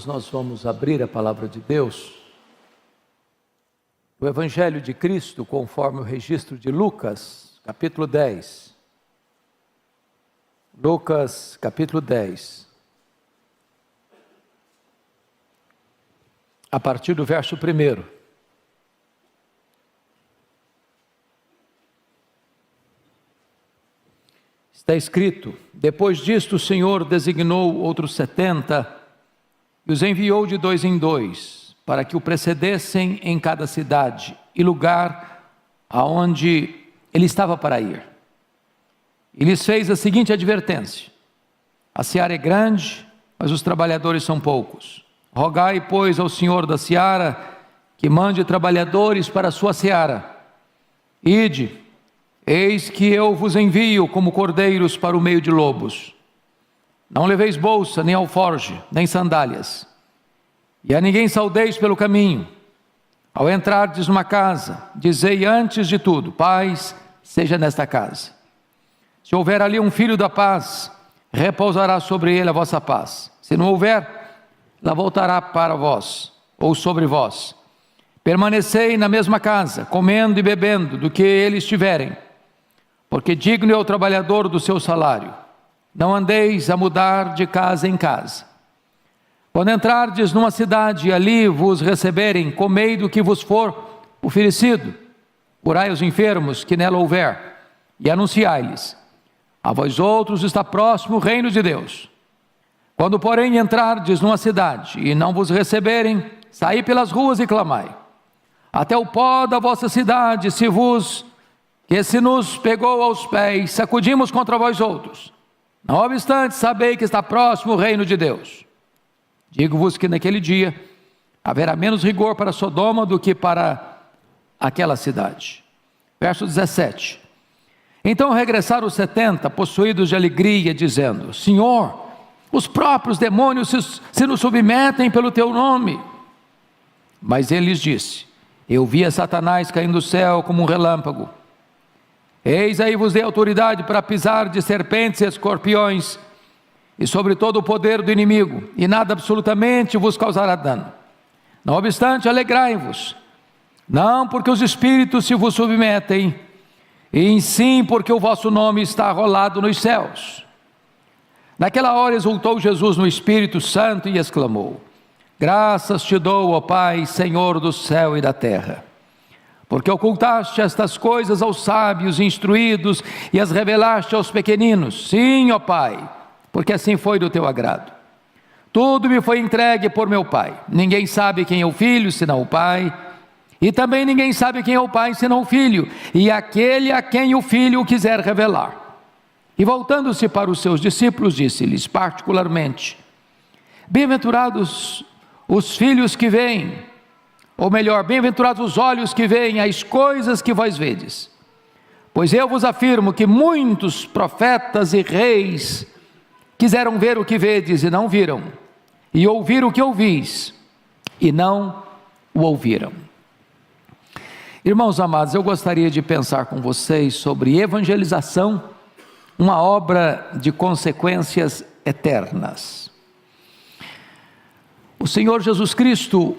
amados, nós vamos abrir a palavra de Deus, o Evangelho de Cristo, conforme o registro de Lucas, capítulo 10. Lucas, capítulo 10. A partir do verso 1. Está escrito: depois disto o Senhor designou outros 70 e os enviou de 2 em 2, para que o precedessem em cada cidade e lugar aonde ele estava para ir. E lhes fez a seguinte advertência: a seara é grande, mas os trabalhadores são poucos. Rogai, pois, ao Senhor da seara que mande trabalhadores para a sua seara. Ide, eis que eu vos envio como cordeiros para o meio de lobos. Não leveis bolsa, nem alforje, nem sandálias, e a ninguém saudeis pelo caminho. Ao entrardes numa casa, dizei antes de tudo: paz seja nesta casa. Se houver ali um filho da paz, repousará sobre ele a vossa paz. Se não houver, lá voltará para vós, ou sobre vós. Permanecei na mesma casa, comendo e bebendo do que eles tiverem, porque digno é o trabalhador do seu salário. Não andeis a mudar de casa em casa. Quando entrardes numa cidade e ali vos receberem, comei do que vos for oferecido. Curai os enfermos que nela houver, e anunciai-lhes: a vós outros está próximo o reino de Deus. Quando, porém, entrardes numa cidade e não vos receberem, saí pelas ruas e clamai: até o pó da vossa cidade se nos pegou aos pés, sacudimos contra vós outros. Não obstante, sabei que está próximo o reino de Deus. Digo-vos que naquele dia haverá menos rigor para Sodoma do que para aquela cidade. Verso 17. Então regressaram os 70, possuídos de alegria, dizendo: Senhor, os próprios demônios se nos submetem pelo teu nome. Mas ele lhes disse: eu via Satanás caindo do céu como um relâmpago. Eis aí vos dei autoridade para pisar de serpentes e escorpiões, e sobre todo o poder do inimigo, e nada absolutamente vos causará dano. Não obstante, alegrai-vos, não porque os espíritos se vos submetem, e sim porque o vosso nome está arrolado nos céus. Naquela hora exultou Jesus no Espírito Santo e exclamou: graças te dou, ó Pai, Senhor do céu e da terra, porque ocultaste estas coisas aos sábios e instruídos e as revelaste aos pequeninos. Sim, ó Pai, porque assim foi do teu agrado. Tudo me foi entregue por meu Pai. Ninguém sabe quem é o Filho, senão o Pai, e também ninguém sabe quem é o Pai, senão o Filho, e aquele a quem o Filho o quiser revelar. E voltando-se para os seus discípulos, disse-lhes particularmente: bem-aventurados os filhos que veem, ou melhor, bem-aventurados os olhos que veem as coisas que vós vedes. Pois eu vos afirmo que muitos profetas e reis quiseram ver o que vedes e não viram, e ouvir o que ouvis e não o ouviram. Irmãos amados, eu gostaria de pensar com vocês sobre evangelização, uma obra de consequências eternas. O Senhor Jesus Cristo,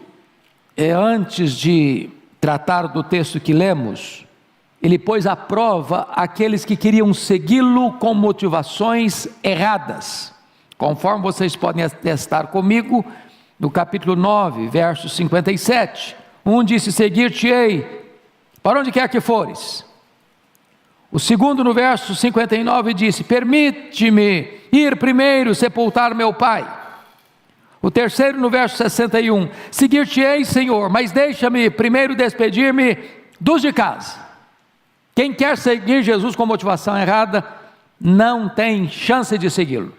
antes de tratar do texto que lemos, ele pôs à prova aqueles que queriam segui-lo com motivações erradas, conforme vocês podem atestar comigo, no capítulo 9, verso 57, um disse: seguir-te-ei para onde quer que fores. O segundo, no verso 59, disse: permite-me ir primeiro sepultar meu pai. O terceiro, no verso 61, seguir-te-ei, Senhor, mas deixa-me primeiro despedir-me dos de casa. Quem quer seguir Jesus com motivação errada, não tem chance de segui-lo.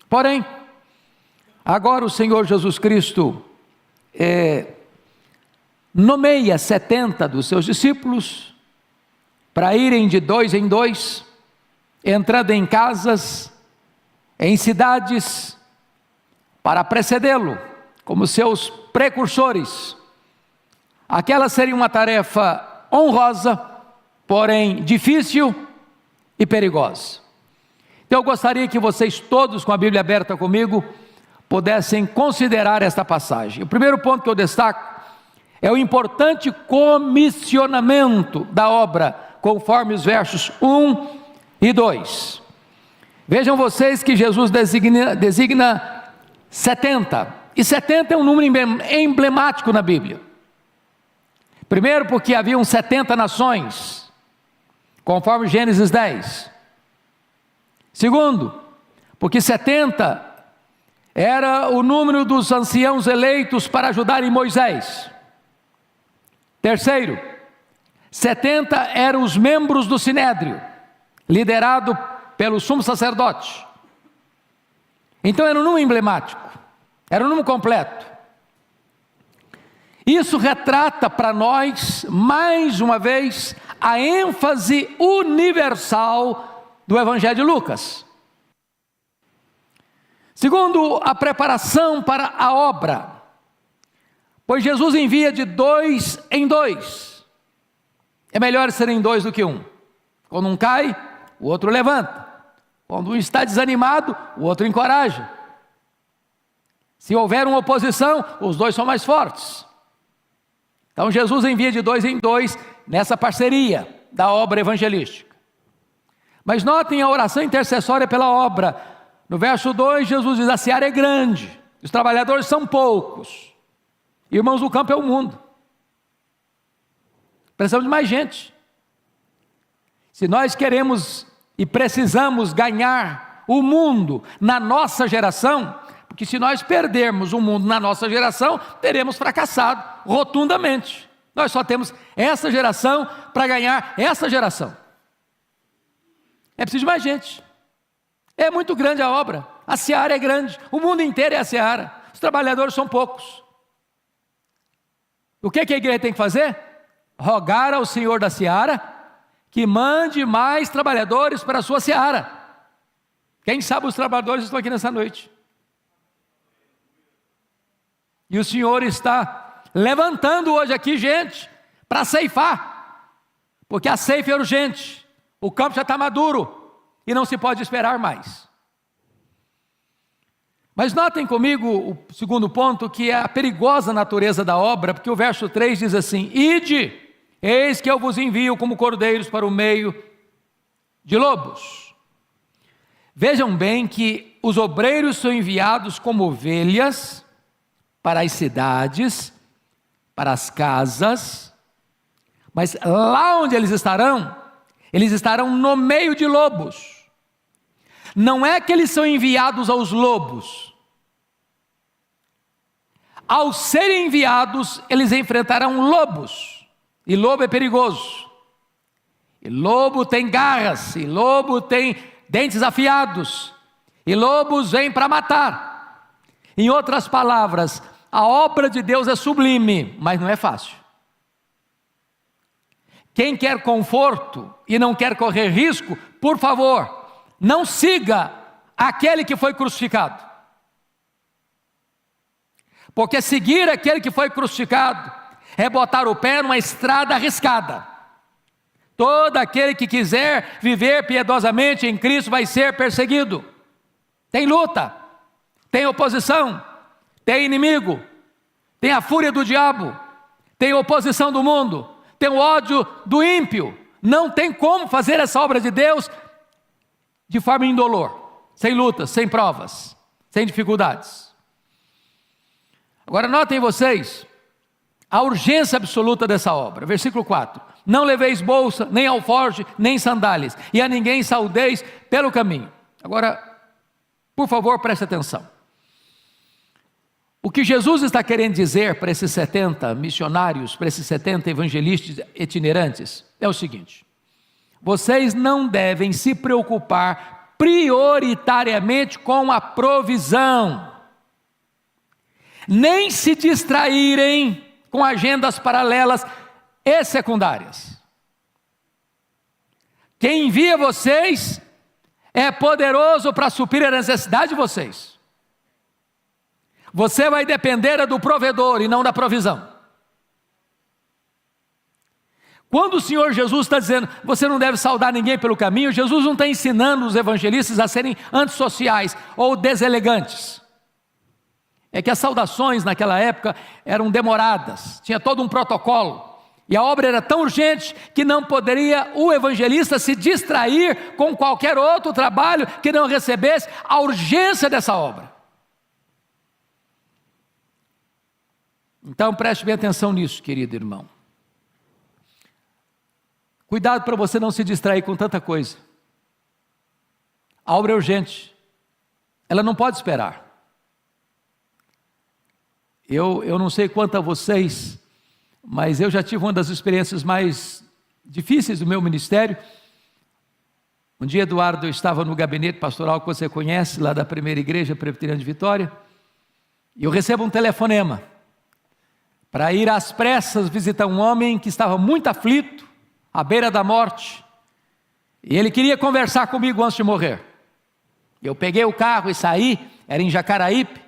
Porém, agora o Senhor Jesus Cristo nomeia 70 dos seus discípulos para irem de 2 em 2, entrando em casas, em cidades, para precedê-lo, como seus precursores. Aquela seria uma tarefa honrosa, porém difícil e perigosa. Então eu gostaria que vocês todos, com a Bíblia aberta comigo, pudessem considerar esta passagem. O primeiro ponto que eu destaco é o importante comissionamento da obra, conforme os versos 1 e 2. Vejam vocês que Jesus designa 70, e 70 é um número emblemático na Bíblia. Primeiro porque haviam 70 nações, conforme Gênesis 10. Segundo, porque 70 era o número dos anciãos eleitos para ajudarem Moisés. Terceiro, 70 eram os membros do Sinédrio, liderado pelo sumo sacerdote. Então era um número emblemático, era um número completo. Isso retrata para nós, mais uma vez, a ênfase universal do Evangelho de Lucas. Segundo, a preparação para a obra, pois Jesus envia de 2 em 2. É melhor serem 2 do que 1. Quando um cai, o outro levanta. Quando um está desanimado, o outro encoraja. Se houver uma oposição, os 2 são mais fortes. Então Jesus envia de 2 em 2 nessa parceria da obra evangelística. Mas notem a oração intercessória pela obra. No verso 2, Jesus diz: a seara é grande, os trabalhadores são poucos. Irmãos, o campo é o mundo. Precisamos de mais gente. Se nós queremos e precisamos ganhar o mundo na nossa geração, porque se nós perdermos o mundo na nossa geração, teremos fracassado rotundamente. Nós só temos essa geração para ganhar essa geração. É preciso de mais gente. É muito grande a obra, a seara é grande, o mundo inteiro é a seara, os trabalhadores são poucos. O que a igreja tem que fazer? Rogar ao Senhor da seara que mande mais trabalhadores para a sua seara. Quem sabe os trabalhadores estão aqui nessa noite. E o Senhor está levantando hoje aqui gente para ceifar, porque a ceifa é urgente, o campo já está maduro e não se pode esperar mais. Mas notem comigo o segundo ponto, que é a perigosa natureza da obra, porque o verso 3 diz assim: ide, eis que eu vos envio como cordeiros para o meio de lobos. Vejam bem que os obreiros são enviados como ovelhas para as cidades, para as casas, mas lá onde eles estarão no meio de lobos. Não é que eles são enviados aos lobos. Ao serem enviados, eles enfrentarão lobos. E lobo é perigoso. E lobo tem garras. E lobo tem dentes afiados. E lobos vêm para matar. Em outras palavras, a obra de Deus é sublime, mas não é fácil. Quem quer conforto e não quer correr risco, por favor, não siga aquele que foi crucificado. Porque seguir aquele que foi crucificado é botar o pé numa estrada arriscada. Todo aquele que quiser viver piedosamente em Cristo vai ser perseguido. Tem luta, tem oposição, tem inimigo, tem a fúria do diabo, tem oposição do mundo, tem o ódio do ímpio. Não tem como fazer essa obra de Deus de forma indolor, sem lutas, sem provas, sem dificuldades. Agora notem vocês a urgência absoluta dessa obra. Versículo 4: não leveis bolsa, nem alforje, nem sandálias, e a ninguém saudeis pelo caminho. Agora, por favor, preste atenção. O que Jesus está querendo dizer para esses 70 missionários, para esses 70 evangelistas itinerantes, é o seguinte: vocês não devem se preocupar prioritariamente com a provisão, nem se distraírem com agendas paralelas e secundárias. Quem envia vocês é poderoso para suprir a necessidade de vocês. Você vai depender do provedor e não da provisão. Quando o Senhor Jesus está dizendo, você não deve saudar ninguém pelo caminho, Jesus não está ensinando os evangelistas a serem antissociais ou deselegantes. é que as saudações naquela época eram demoradas, tinha todo um protocolo. E a obra era tão urgente que não poderia o evangelista se distrair com qualquer outro trabalho que não recebesse a urgência dessa obra. Então preste bem atenção nisso, querido irmão. Cuidado para você não se distrair com tanta coisa. A obra é urgente, ela não pode esperar. Eu não sei quanto a vocês, mas eu já tive uma das experiências mais difíceis do meu ministério. Um dia, Eduardo, eu estava no gabinete pastoral que você conhece, lá da primeira igreja presbiteriana de Vitória, e eu recebo um telefonema para ir às pressas visitar um homem que estava muito aflito, à beira da morte, e ele queria conversar comigo antes de morrer. Eu peguei o carro e saí, era em Jacaraípe,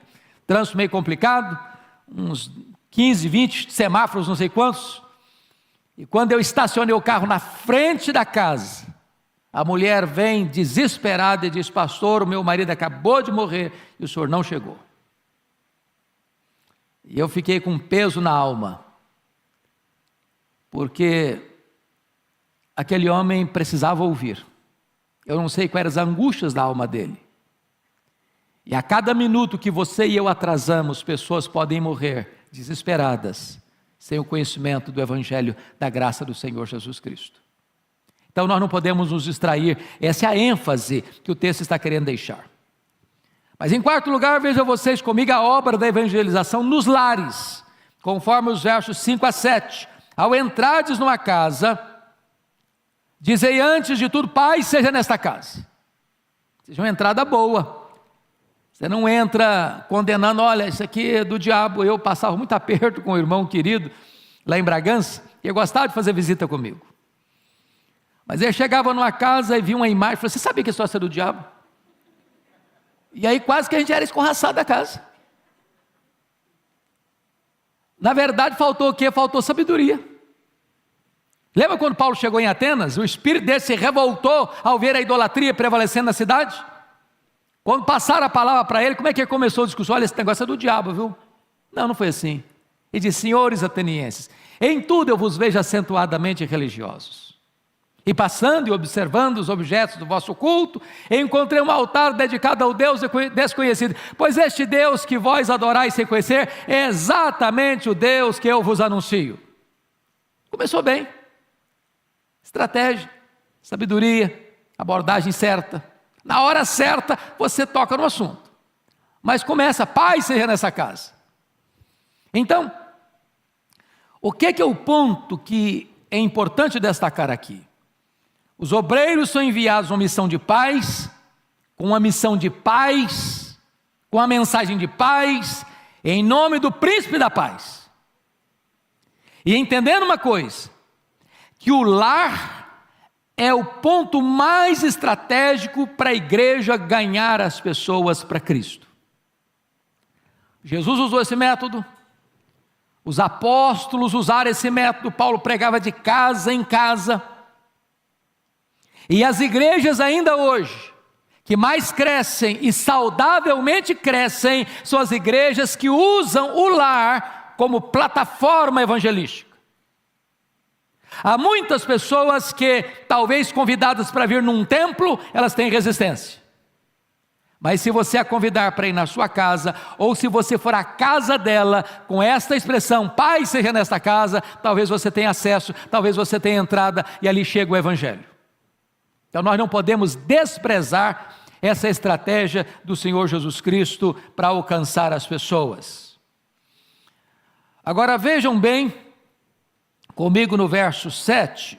trânsito meio complicado, uns 15, 20 semáforos, não sei quantos, e quando eu estacionei o carro na frente da casa, a mulher vem desesperada e diz: pastor, o meu marido acabou de morrer e o senhor não chegou. E eu fiquei com um peso na alma, porque aquele homem precisava ouvir. Eu não sei quais eram as angústias da alma dele. E a cada minuto que você e eu atrasamos, pessoas podem morrer desesperadas, sem o conhecimento do Evangelho da graça do Senhor Jesus Cristo. Então nós não podemos nos distrair, essa é a ênfase que o texto está querendo deixar. Mas em quarto lugar, vejam vocês comigo a obra da evangelização nos lares, conforme os versos 5 a 7. Ao entrardes numa casa, dizei antes de tudo: paz seja nesta casa. Seja uma entrada boa. Você não entra condenando: olha, isso aqui é do diabo. Eu passava muito aperto com o irmão querido lá em Bragança, e eu gostava de fazer visita comigo. Mas ele chegava numa casa e via uma imagem e falou: você sabia que isso é do diabo? E aí quase que a gente era escorraçado da casa. Na verdade faltou o quê? Faltou sabedoria. Lembra quando Paulo chegou em Atenas? O espírito dele se revoltou ao ver a idolatria prevalecendo na cidade? Quando passaram a palavra para ele, como é que ele começou a discussão? Olha, esse negócio é do diabo, viu? Não, não foi assim. Ele disse: senhores atenienses, em tudo eu vos vejo acentuadamente religiosos. E passando e observando os objetos do vosso culto, encontrei um altar dedicado ao Deus desconhecido. Pois este Deus que vós adorais sem conhecer, é exatamente o Deus que eu vos anuncio. Começou bem. Estratégia, sabedoria, abordagem certa. Na hora certa, você toca no assunto. Mas começa: paz seja nessa casa. Então, o que é o ponto que é importante destacar aqui? Os obreiros são enviados uma missão de paz, com uma missão de paz, com a mensagem de paz, em nome do príncipe da paz. E entendendo uma coisa, que o lar é o ponto mais estratégico para a igreja ganhar as pessoas para Cristo. Jesus usou esse método, os apóstolos usaram esse método, Paulo pregava de casa em casa. E as igrejas ainda hoje, que mais crescem e saudavelmente crescem, são as igrejas que usam o lar como plataforma evangelística. Há muitas pessoas que, talvez convidadas para vir num templo, elas têm resistência. Mas se você a convidar para ir na sua casa, ou se você for à casa dela, com esta expressão: paz seja nesta casa, talvez você tenha acesso, talvez você tenha entrada, e ali chega o Evangelho. Então nós não podemos desprezar essa estratégia do Senhor Jesus Cristo para alcançar as pessoas. Agora vejam bem comigo no verso 7,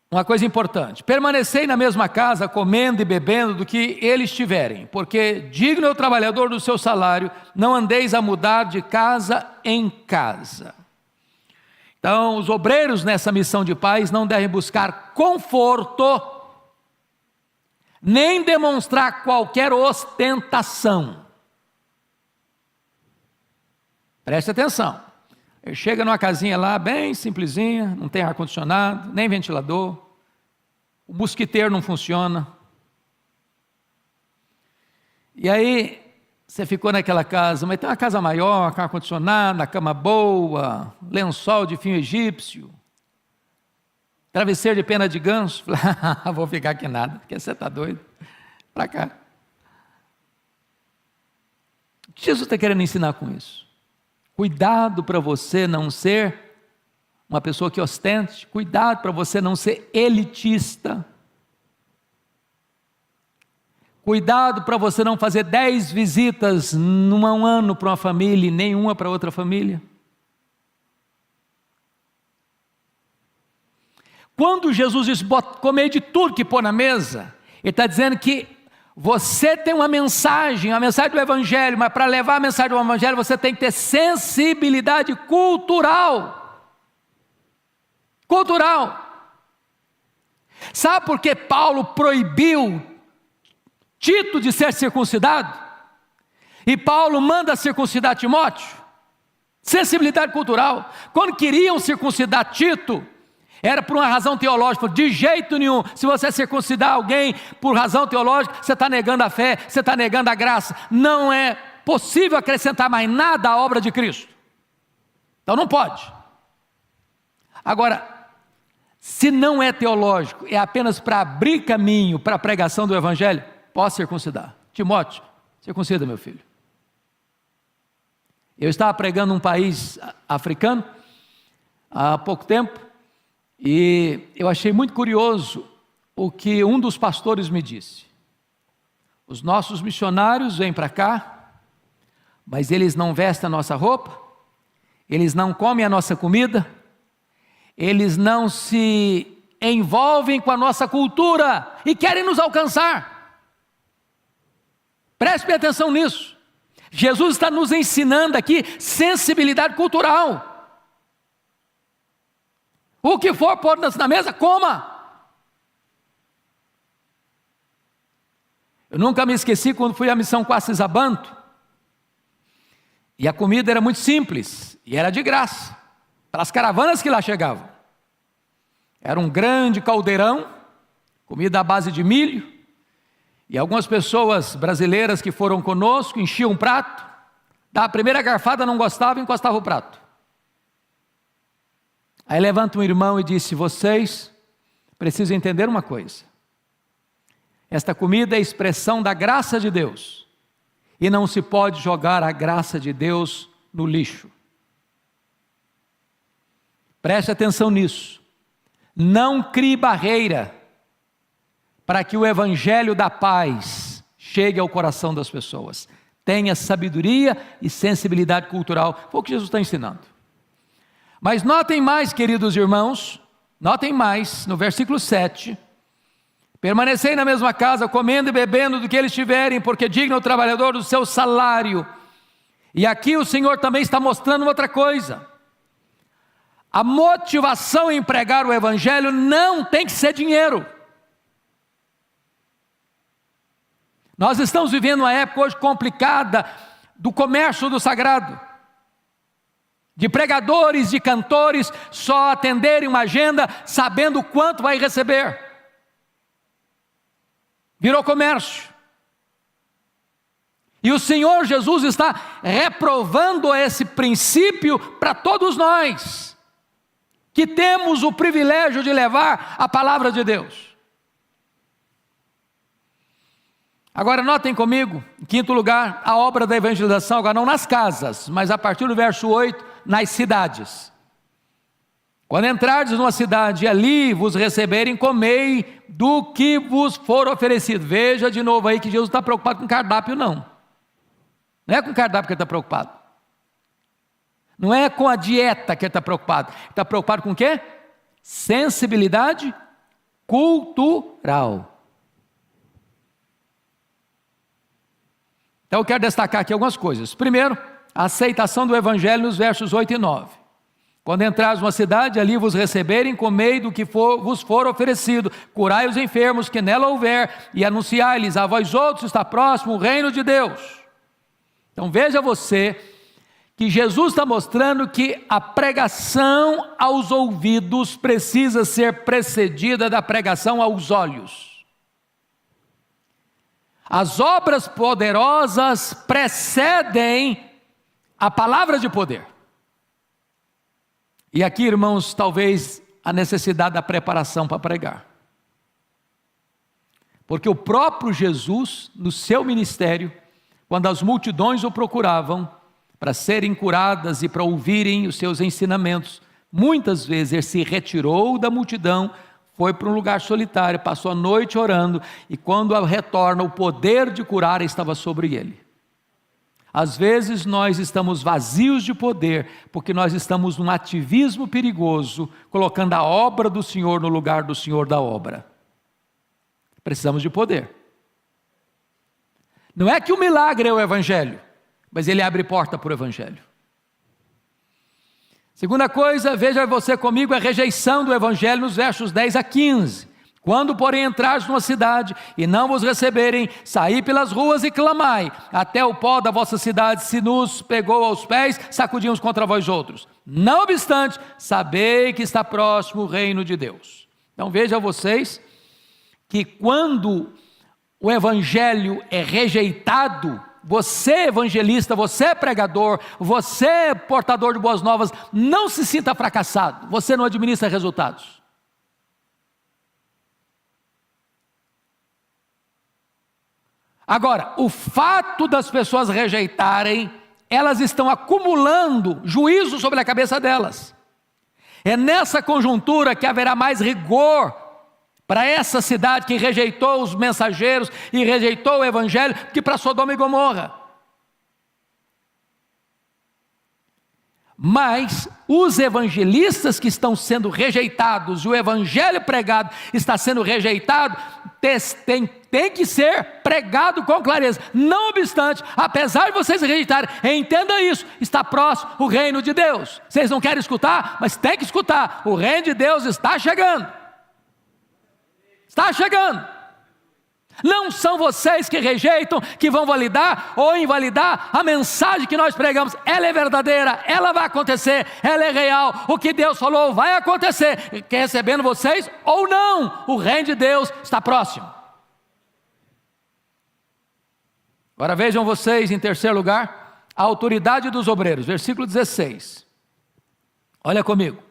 uma coisa importante: permanecei na mesma casa, comendo e bebendo do que eles tiverem, porque digno é o trabalhador do seu salário, não andeis a mudar de casa em casa. Então, os obreiros nessa missão de paz não devem buscar conforto, nem demonstrar qualquer ostentação. Preste atenção. Ele chega numa casinha lá, bem simplesinha, não tem ar-condicionado, nem ventilador, o mosquiteiro não funciona. E aí, Você ficou naquela casa, mas tem uma casa maior, com ar-condicionado, cama boa, lençol de fio egípcio, travesseiro de pena de ganso. Vou ficar aqui nada, porque você está doido. Para cá. O que Jesus está querendo ensinar com isso? Cuidado para você não ser uma pessoa que ostente, cuidado para você não ser elitista. Cuidado para você não fazer 10 visitas num ano para uma família e nenhuma para outra família. Quando Jesus diz, comer de tudo que pôr na mesa, Ele está dizendo que você tem uma mensagem do Evangelho, mas para levar a mensagem do Evangelho você tem que ter sensibilidade cultural. Cultural. Sabe por que Paulo proibiu Tito de ser circuncidado? E Paulo manda circuncidar Timóteo? Sensibilidade cultural. Quando queriam circuncidar Tito, era por uma razão teológica. De jeito nenhum. Se você circuncidar alguém por razão teológica, você está negando a fé, você está negando a graça. Não é possível acrescentar mais nada à obra de Cristo. Então não pode. Agora, se não é teológico, é apenas para abrir caminho para a pregação do Evangelho, posso circuncidar. Timóteo, circuncida meu filho. Eu estava pregando num país africano há pouco tempo, e eu achei muito curioso o que um dos pastores me disse. Os nossos missionários vêm para cá, mas eles não vestem a nossa roupa, eles não comem a nossa comida, eles não se envolvem com a nossa cultura e querem nos alcançar. Preste atenção nisso. Jesus está nos ensinando aqui sensibilidade cultural. O que for pôr na mesa, coma. Eu nunca me esqueci quando fui à missão Quassis Abantu, e a comida era muito simples, e era de graça, para as caravanas que lá chegavam. Era um grande caldeirão, comida à base de milho, e algumas pessoas brasileiras que foram conosco enchiam um prato, da primeira garfada não gostava, encostava o prato. Aí levanta um irmão e disse, vocês precisam entender uma coisa, esta comida é a expressão da graça de Deus, e não se pode jogar a graça de Deus no lixo. Preste atenção nisso, não crie barreira, para que o Evangelho da paz chegue ao coração das pessoas, tenha sabedoria e sensibilidade cultural, foi o que Jesus está ensinando. Mas notem mais, queridos irmãos, notem mais, no versículo 7, permanecei na mesma casa, comendo e bebendo do que eles tiverem, porque digno é o trabalhador do seu salário. E aqui o Senhor também está mostrando outra coisa, a motivação em pregar o Evangelho não tem que ser dinheiro. Nós estamos vivendo uma época hoje complicada, do comércio do sagrado, de pregadores, de cantores, só atenderem uma agenda, sabendo quanto vai receber. Virou comércio. E o Senhor Jesus está reprovando esse princípio para todos nós, que temos o privilégio de levar a palavra de Deus. Agora notem comigo, em quinto lugar, a obra da evangelização, agora não nas casas, mas a partir do verso 8, nas cidades. Quando entrardes numa cidade e ali vos receberem, comei do que vos for oferecido. Veja de novo aí que Jesus está preocupado com cardápio não. Não é com cardápio que ele está preocupado. Não é com a dieta que ele está preocupado. Ele está preocupado com o quê? Sensibilidade cultural. Então eu quero destacar aqui algumas coisas. Primeiro, a aceitação do Evangelho nos versos 8 e 9. Quando entrares numa cidade, ali vos receberem, comei do que vos for oferecido, curai os enfermos que nela houver, e anunciai-lhes a vós outros está próximo o reino de Deus. Então veja você, que Jesus está mostrando que a pregação aos ouvidos precisa ser precedida da pregação aos olhos. As obras poderosas precedem a palavra de poder. E aqui, irmãos, talvez a necessidade da preparação para pregar. Porque o próprio Jesus, no seu ministério, quando as multidões o procuravam para serem curadas e para ouvirem os seus ensinamentos, muitas vezes ele se retirou da multidão, foi para um lugar solitário, passou a noite orando, e quando retorna, o poder de curar estava sobre ele. Às vezes nós estamos vazios de poder, porque nós estamos num ativismo perigoso, colocando a obra do Senhor no lugar do Senhor da obra. Precisamos de poder. Não é que o milagre é o Evangelho, mas ele abre porta para o Evangelho. Segunda coisa, veja você comigo, a rejeição do Evangelho nos versos 10 a 15. Quando, porém, entrares numa cidade e não vos receberem, saí pelas ruas e clamai, até o pó da vossa cidade se nos pegou aos pés, sacudimos contra vós outros. Não obstante, sabei que está próximo o reino de Deus. Então veja vocês, que quando o Evangelho é rejeitado, você evangelista, você pregador, você portador de boas novas, não se sinta fracassado, você não administra resultados. Agora, o fato das pessoas rejeitarem, elas estão acumulando juízo sobre a cabeça delas. É nessa conjuntura que haverá mais rigor para essa cidade que rejeitou os mensageiros e rejeitou o Evangelho, que para Sodoma e Gomorra. Mas os evangelistas que estão sendo rejeitados, e o Evangelho pregado está sendo rejeitado, tem que ser pregado com clareza. Não obstante, apesar de vocês rejeitarem, entenda isso, está próximo o reino de Deus. Vocês não querem escutar, mas tem que escutar. O reino de Deus está chegando. Está chegando. Não são vocês que rejeitam, que vão validar ou invalidar a mensagem que nós pregamos. Ela é verdadeira, ela vai acontecer, ela é real. O que Deus falou vai acontecer, quer recebendo vocês ou não. O reino de Deus está próximo. Agora vejam vocês, em terceiro lugar, a autoridade dos obreiros, versículo 16. Olha comigo.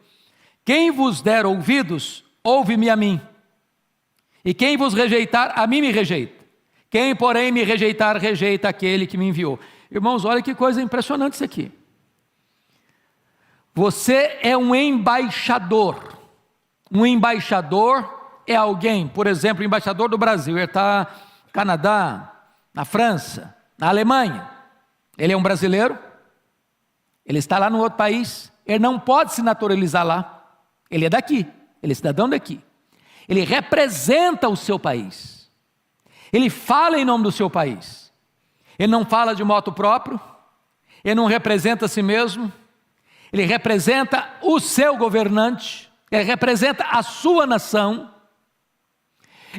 Quem vos der ouvidos, ouve-me a mim. E quem vos rejeitar, a mim me rejeita. Quem, porém, me rejeitar, rejeita aquele que me enviou. Irmãos, olha que coisa impressionante isso aqui. Você é um embaixador. Um embaixador é alguém, por exemplo, o embaixador do Brasil. Ele está no Canadá, na França, na Alemanha. Ele é um brasileiro. Ele está lá no outro país. Ele não pode se naturalizar lá. Ele é daqui. Ele é cidadão daqui. Ele representa o seu país. Ele fala em nome do seu país. Ele não fala de moto próprio. Ele não representa a si mesmo. Ele representa o seu governante. Ele representa a sua nação.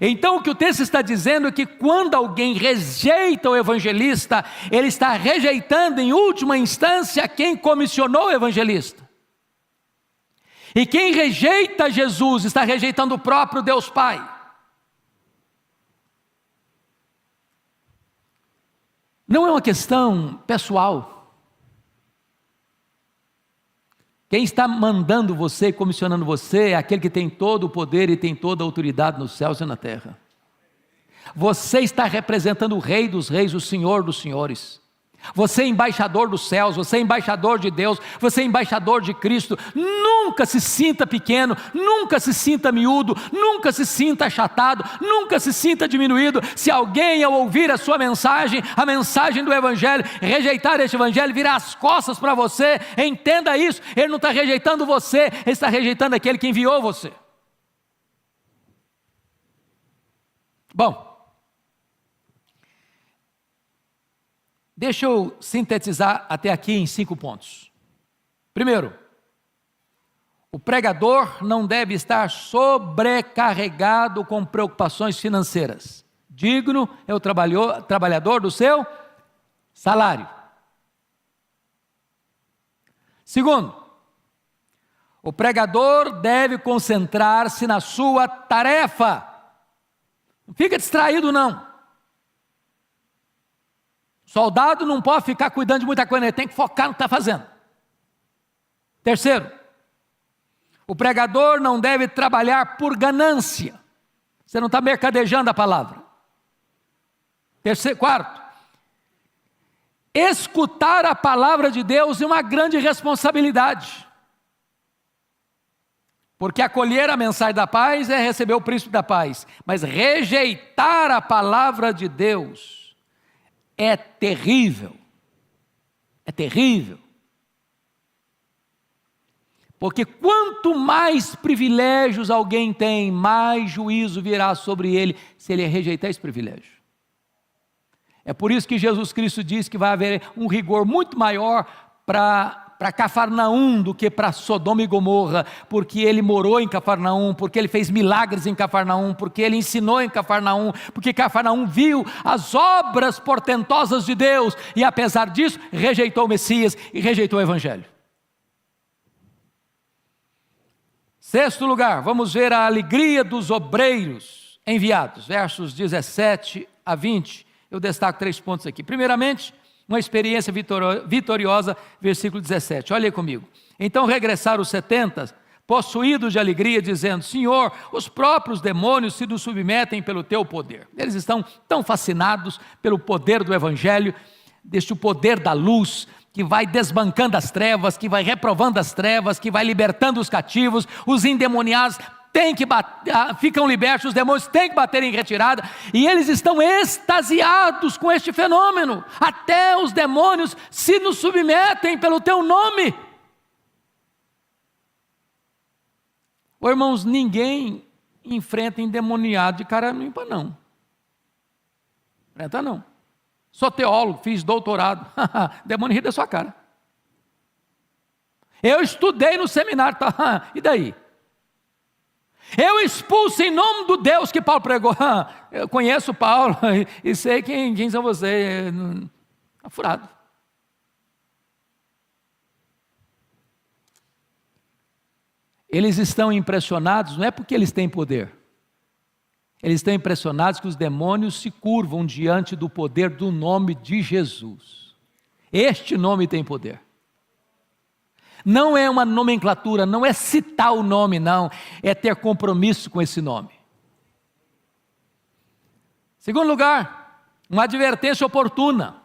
Então o que o texto está dizendo é que quando alguém rejeita o evangelista, ele está rejeitando em última instância quem comissionou o evangelista. E quem rejeita Jesus está rejeitando o próprio Deus Pai. Não é uma questão pessoal. Quem está mandando você, comissionando você, é aquele que tem todo o poder e tem toda a autoridade nos céus e na terra. Você está representando o Rei dos Reis, o Senhor dos Senhores. Você é embaixador dos céus, você é embaixador de Deus, você é embaixador de Cristo. Nunca se sinta pequeno, nunca se sinta miúdo, nunca se sinta achatado, nunca se sinta diminuído. Se alguém, ao ouvir a sua mensagem, a mensagem do Evangelho, rejeitar este Evangelho, virar as costas para você, entenda isso, ele não está rejeitando você, ele está rejeitando aquele que enviou você. Bom, deixa eu sintetizar até aqui em 5 pontos. Primeiro, o pregador não deve estar sobrecarregado com preocupações financeiras. Digno é o trabalhador do seu salário. Segundo, o pregador deve concentrar-se na sua tarefa. Não fica distraído não. Soldado não pode ficar cuidando de muita coisa, ele tem que focar no que está fazendo. Terceiro, o pregador não deve trabalhar por ganância. Você não está mercadejando a palavra. Quarto, escutar a palavra de Deus é uma grande responsabilidade. Porque acolher a mensagem da paz é receber o príncipe da paz. Mas rejeitar a palavra de Deus é terrível. É terrível. Porque quanto mais privilégios alguém tem, mais juízo virá sobre ele se ele rejeitar esse privilégio. É por isso que Jesus Cristo diz que vai haver um rigor muito maior para Cafarnaum do que para Sodoma e Gomorra, porque ele morou em Cafarnaum, porque ele fez milagres em Cafarnaum, porque ele ensinou em Cafarnaum, porque Cafarnaum viu as obras portentosas de Deus e apesar disso rejeitou o Messias e rejeitou o Evangelho. Sexto lugar, vamos ver a alegria dos obreiros enviados, versos 17 a 20. Eu destaco 3 pontos aqui. Primeiramente, uma experiência vitoriosa, versículo 17. Olha aí comigo. Então regressaram os 70, possuídos de alegria, dizendo: Senhor, os próprios demônios se nos submetem pelo teu poder. Eles estão tão fascinados pelo poder do Evangelho, deste poder da luz, que vai desbancando as trevas, que vai reprovando as trevas, que vai libertando os cativos, os endemoniados ficam libertos, os demônios têm que bater em retirada, e eles estão extasiados com este fenômeno. Até os demônios se nos submetem pelo teu nome. Irmãos, ninguém enfrenta endemoniado de cara limpa, não. Enfrenta não. Sou teólogo, fiz doutorado. Demônio ri da sua cara. Eu estudei no seminário, tá? E daí? Eu expulso em nome do Deus que Paulo pregou. Eu conheço Paulo e sei quem são vocês. Está furado. Eles estão impressionados, não é porque eles têm poder. Eles estão impressionados que os demônios se curvam diante do poder do nome de Jesus. Este nome tem poder. Não é uma nomenclatura, não é citar o nome, não. É ter compromisso com esse nome. Segundo lugar, uma advertência oportuna.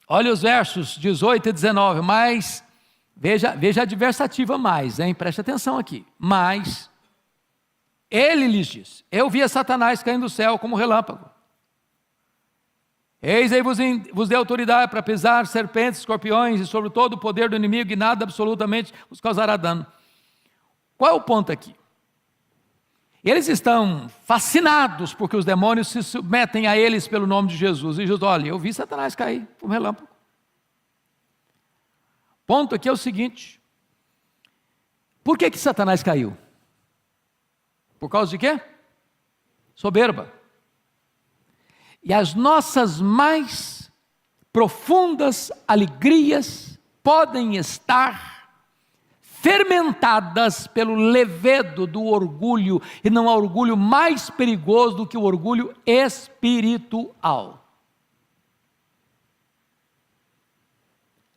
Olha os versos 18 e 19, mas, veja a adversativa mais, hein? Preste atenção aqui. Mas, ele lhes diz: eu via Satanás caindo do céu como relâmpago. Eis aí vos dei autoridade para pisar serpentes, escorpiões e sobre todo o poder do inimigo, e nada absolutamente os causará dano. Qual é o ponto aqui? Eles estão fascinados porque os demônios se submetem a eles pelo nome de Jesus. E Jesus: olha, eu vi Satanás cair como relâmpago. Ponto aqui é o seguinte: por que Satanás caiu? Por causa de quê? Soberba. E as nossas mais profundas alegrias podem estar fermentadas pelo levedo do orgulho, e não há orgulho mais perigoso do que o orgulho espiritual.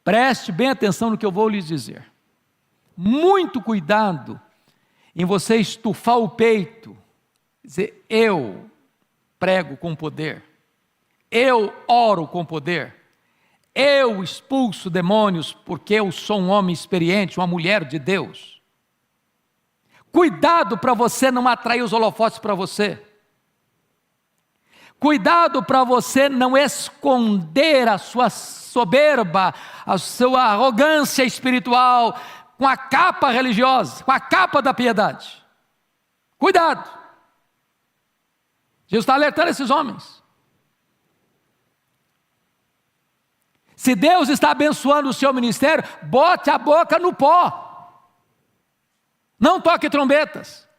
Preste bem atenção no que eu vou lhes dizer. Muito cuidado em você estufar o peito, dizer: eu prego com poder, eu oro com poder, eu expulso demônios porque eu sou um homem experiente, uma mulher de Deus. Cuidado para você não atrair os holofotes para você. Cuidado para você não esconder a sua soberba, a sua arrogância espiritual com a capa religiosa, com a capa da piedade. Cuidado. Jesus está alertando esses homens. Se Deus está abençoando o seu ministério, bote a boca no pó. Não toque trombetas.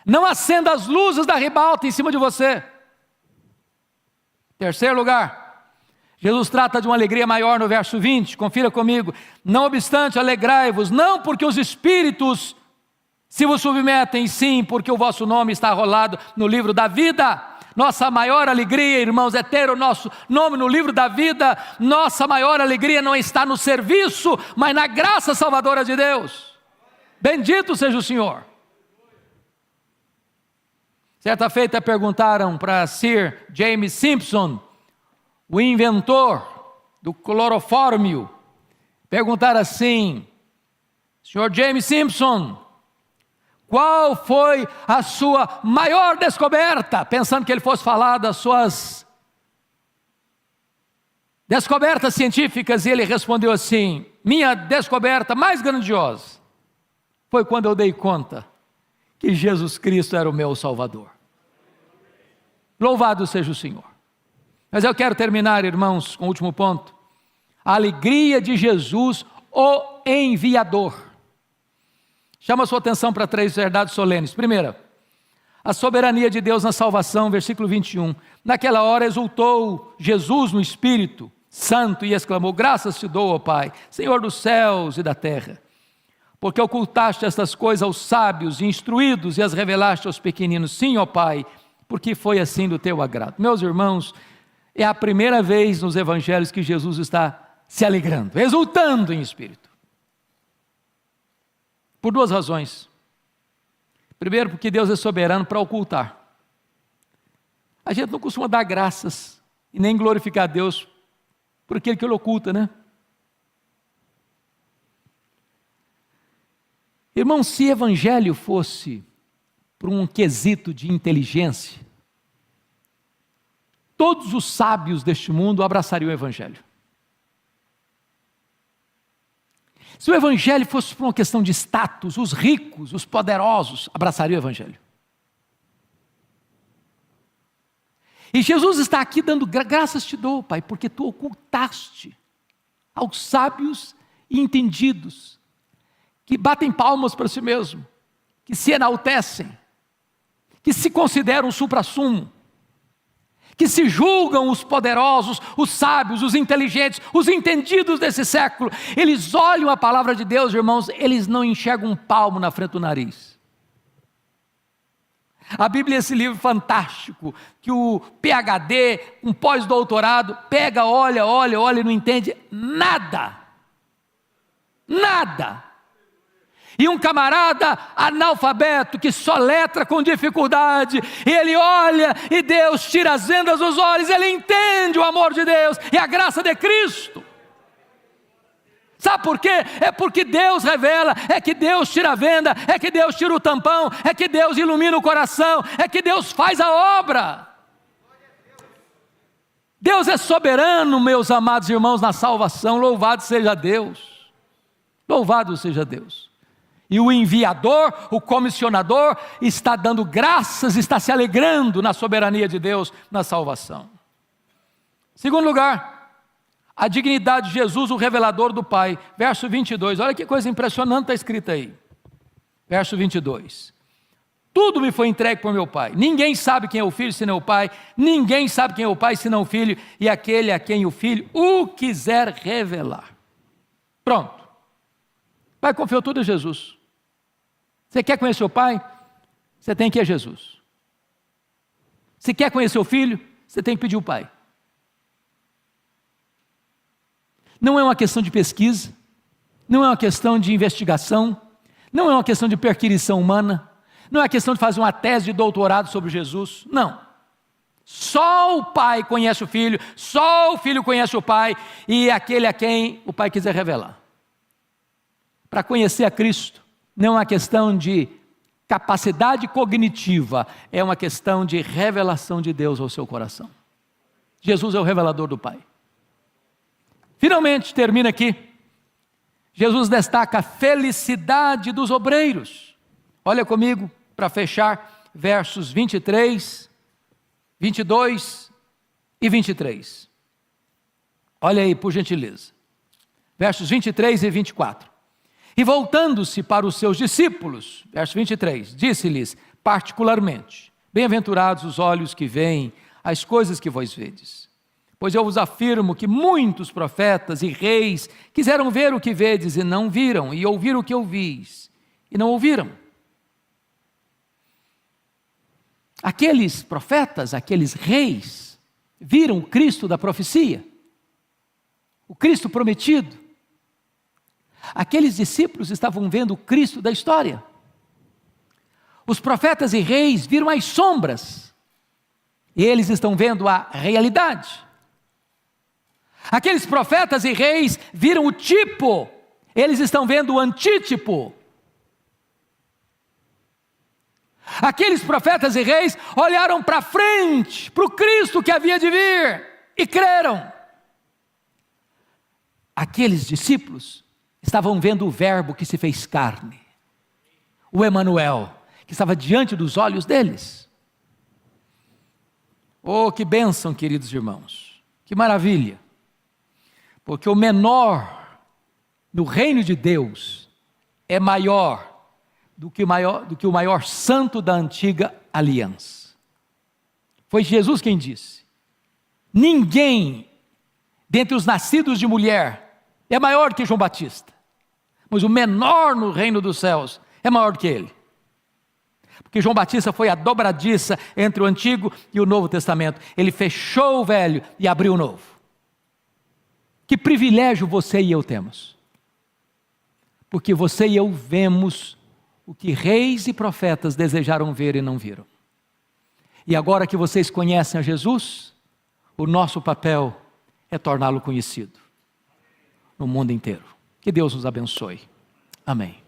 Não acenda as luzes da ribalta em cima de você. Terceiro lugar, Jesus trata de uma alegria maior no verso 20, confira comigo. Não obstante, alegrai-vos, não porque os espíritos se vos submetem, sim, porque o vosso nome está rolado no livro da vida. Nossa maior alegria, irmãos, é ter o nosso nome no livro da vida. Nossa maior alegria não está no serviço, mas na graça salvadora de Deus. Bendito seja o Senhor. Certa feita perguntaram para Sir James Simpson, o inventor do clorofórmio, perguntaram assim: Sr. James Simpson, qual foi a sua maior descoberta? Pensando que ele fosse falar das suas descobertas científicas, e ele respondeu assim: minha descoberta mais grandiosa foi quando eu dei conta que Jesus Cristo era o meu Salvador. Louvado seja o Senhor. Mas eu quero terminar, irmãos, com o último ponto. A alegria de Jesus, o enviador. Chama a sua atenção para 3 verdades solenes. Primeira, a soberania de Deus na salvação, versículo 21. Naquela hora exultou Jesus no Espírito Santo e exclamou: graças te dou, ó Pai, Senhor dos céus e da terra, porque ocultaste estas coisas aos sábios e instruídos e as revelaste aos pequeninos. Sim, ó Pai, porque foi assim do teu agrado. Meus irmãos, é a primeira vez nos evangelhos que Jesus está se alegrando, exultando em espírito. Por 2 razões. Primeiro, porque Deus é soberano para ocultar. A gente não costuma dar graças e nem glorificar a Deus por aquele que ele oculta, né? Irmão, se evangelho fosse por um quesito de inteligência, todos os sábios deste mundo abraçariam o evangelho. Se o evangelho fosse por uma questão de status, os ricos, os poderosos abraçariam o evangelho. E Jesus está aqui dando graças te dou, Pai, porque tu ocultaste aos sábios e entendidos, que batem palmas para si mesmo, que se enaltecem, que se consideram supra-sumo, que se julgam os poderosos, os sábios, os inteligentes, os entendidos desse século. Eles olham a palavra de Deus, irmãos, eles não enxergam um palmo na frente do nariz. A Bíblia é esse livro fantástico, que o PhD, um pós-doutorado, pega, olha e não entende nada. Nada. E um camarada analfabeto, que só letra com dificuldade, ele olha e Deus tira as vendas dos olhos, ele entende o amor de Deus e a graça de Cristo. Sabe por quê? É porque Deus revela, é que Deus tira a venda, é que Deus tira o tampão, é que Deus ilumina o coração, é que Deus faz a obra. Deus é soberano, meus amados irmãos, na salvação. Louvado seja Deus. Louvado seja Deus. E o enviador, o comissionador, está dando graças, está se alegrando na soberania de Deus na salvação. Segundo lugar, a dignidade de Jesus, o revelador do Pai. Verso 22, olha que coisa impressionante está escrita aí. Verso 22. Tudo me foi entregue por meu Pai. Ninguém sabe quem é o Filho senão o Pai. Ninguém sabe quem é o Pai senão o Filho. E aquele a quem o Filho o quiser revelar. Pronto. O Pai confiou tudo a Jesus. Você quer conhecer o Pai? Você tem que ir a Jesus. Se quer conhecer o Filho, você tem que pedir o Pai. Não é uma questão de pesquisa, não é uma questão de investigação, não é uma questão de perquisição humana, não é uma questão de fazer uma tese de doutorado sobre Jesus, não. Só o Pai conhece o Filho, só o Filho conhece o Pai, e aquele a quem o Pai quiser revelar. Para conhecer a Cristo, não é uma questão de capacidade cognitiva, é uma questão de revelação de Deus ao seu coração. Jesus é o revelador do Pai. Finalmente, termina aqui, Jesus destaca a felicidade dos obreiros. Olha comigo, para fechar, versos 23, 22 e 23. Olha aí, por gentileza. Versos 23 e 24. E voltando-se para os seus discípulos, verso 23, disse-lhes particularmente: bem-aventurados os olhos que veem as coisas que vós vedes. Pois eu vos afirmo que muitos profetas e reis quiseram ver o que vedes e não viram, e ouvir o que ouvis e não ouviram. Aqueles profetas, aqueles reis, viram o Cristo da profecia, o Cristo prometido. Aqueles discípulos estavam vendo o Cristo da história. Os profetas e reis viram as sombras, e eles estão vendo a realidade. Aqueles profetas e reis viram o tipo, eles estão vendo o antítipo. Aqueles profetas e reis olharam para frente, para o Cristo que havia de vir, e creram. Aqueles discípulos estavam vendo o Verbo que se fez carne, o Emanuel, que estava diante dos olhos deles. Oh, que bênção, queridos irmãos, que maravilha, porque o menor no reino de Deus é maior do que o maior santo da antiga aliança. Foi Jesus quem disse: ninguém dentre os nascidos de mulher é maior que João Batista, mas o menor no reino dos céus é maior que ele. Porque João Batista foi a dobradiça entre o Antigo e o Novo Testamento. Ele fechou o Velho e abriu o Novo. Que privilégio você e eu temos. Porque você e eu vemos o que reis e profetas desejaram ver e não viram. E agora que vocês conhecem a Jesus, o nosso papel é torná-lo conhecido no mundo inteiro. Que Deus nos abençoe. Amém.